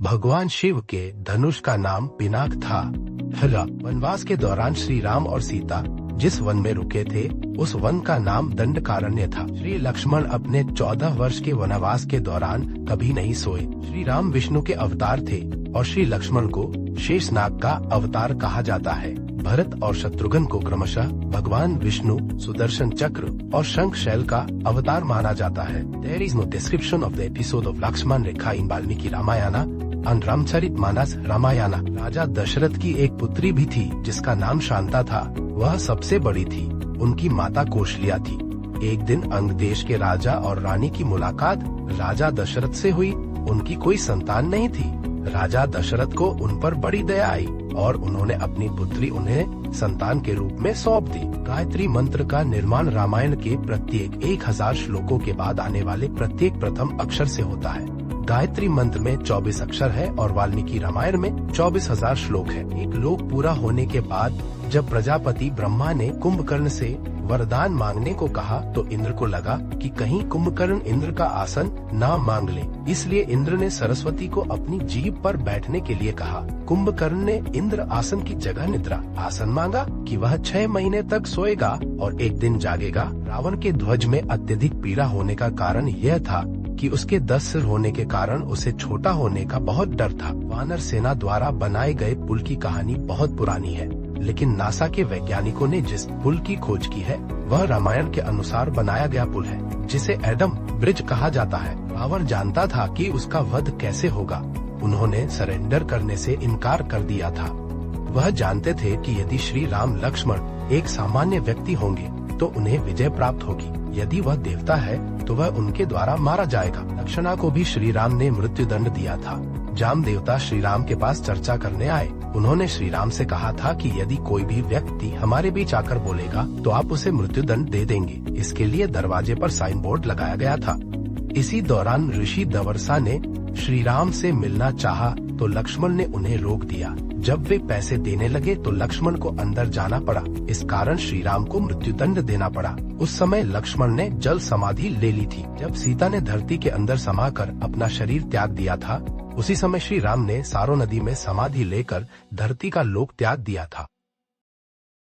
भगवान शिव के धनुष का नाम पिनाक था। वनवास के दौरान श्री राम और सीता जिस वन में रुके थे उस वन का नाम दंडकारण्य था। श्री लक्ष्मण अपने 14 वर्ष के वनवास के दौरान कभी नहीं सोए। श्री राम विष्णु के अवतार थे और श्री लक्ष्मण को शेषनाग का अवतार कहा जाता है। भरत और शत्रुघ्न को क्रमशः भगवान विष्णु सुदर्शन चक्र और शंख शैल का अवतार माना जाता है। There is no description of the episode of Lakshman Rekha in Valmiki Ramayana and Ramcharitmanas Ramayan. राजा दशरथ की एक पुत्री भी थी जिसका नाम शांता था। वह सबसे बड़ी थी। उनकी माता कौशल्या थी। एक दिन अंग देश के राजा और रानी की मुलाकात राजा दशरथ से हुई। उनकी कोई संतान नहीं थी। राजा दशरथ को उन पर बड़ी दया आई और उन्होंने अपनी पुत्री उन्हें संतान के रूप में सौंप दी। गायत्री मंत्र का निर्माण रामायण के प्रत्येक 1000 श्लोकों के बाद आने वाले प्रत्येक प्रथम अक्षर से होता है। गायत्री मंत्र में 24 अक्षर है और वाल्मीकि रामायण में 24,000 श्लोक है। एक लोक पूरा होने के बाद जब प्रजापति ब्रह्मा ने कुंभकर्ण से वरदान मांगने को कहा तो इंद्र को लगा कि कहीं कुंभकर्ण इंद्र का आसन ना मांग ले, इसलिए इंद्र ने सरस्वती को अपनी जीभ पर बैठने के लिए कहा। कुंभकर्ण ने इंद्र आसन की जगह निद्रा आसन मांगा कि वह 6 महीने तक सोएगा और एक दिन जागेगा। रावण के ध्वज में अत्यधिक पीड़ा होने का कारण यह था कि उसके 10 सिर होने के कारण उसे छोटा होने का बहुत डर था। वानर सेना द्वारा बनाए गए पुल की कहानी बहुत पुरानी है, लेकिन नासा के वैज्ञानिकों ने जिस पुल की खोज की है वह रामायण के अनुसार बनाया गया पुल है, जिसे एडम ब्रिज कहा जाता है। रावण जानता था कि उसका वध कैसे होगा। उन्होंने सरेंडर करने से इनकार कर दिया था। वह जानते थे कि यदि श्री राम लक्ष्मण एक सामान्य व्यक्ति होंगे तो उन्हें विजय प्राप्त होगी। यदि वह देवता है तो वह उनके द्वारा मारा जाएगा। लक्षणा को भी श्री राम ने मृत्यु दंड दिया था। जाम देवता श्री राम के पास चर्चा करने आए। उन्होंने श्री राम से कहा था कि यदि कोई भी व्यक्ति हमारे बीच आकर बोलेगा तो आप उसे मृत्यु दंड दे देंगे। इसके लिए दरवाजे पर साइन बोर्ड लगाया गया था। इसी दौरान ऋषि दवर्षा ने श्री राम से मिलना चाहा तो लक्ष्मण ने उन्हें रोक दिया। जब वे पैसे देने लगे तो लक्ष्मण को अंदर जाना पड़ा। इस कारण श्री राम को मृत्यु दंड देना पड़ा। उस समय लक्ष्मण ने जल समाधि ले ली थी। जब सीता ने धरती के अंदर समाकर अपना शरीर त्याग दिया था, उसी समय श्री राम ने सारो नदी में समाधि लेकर धरती का लोक त्याग दिया था।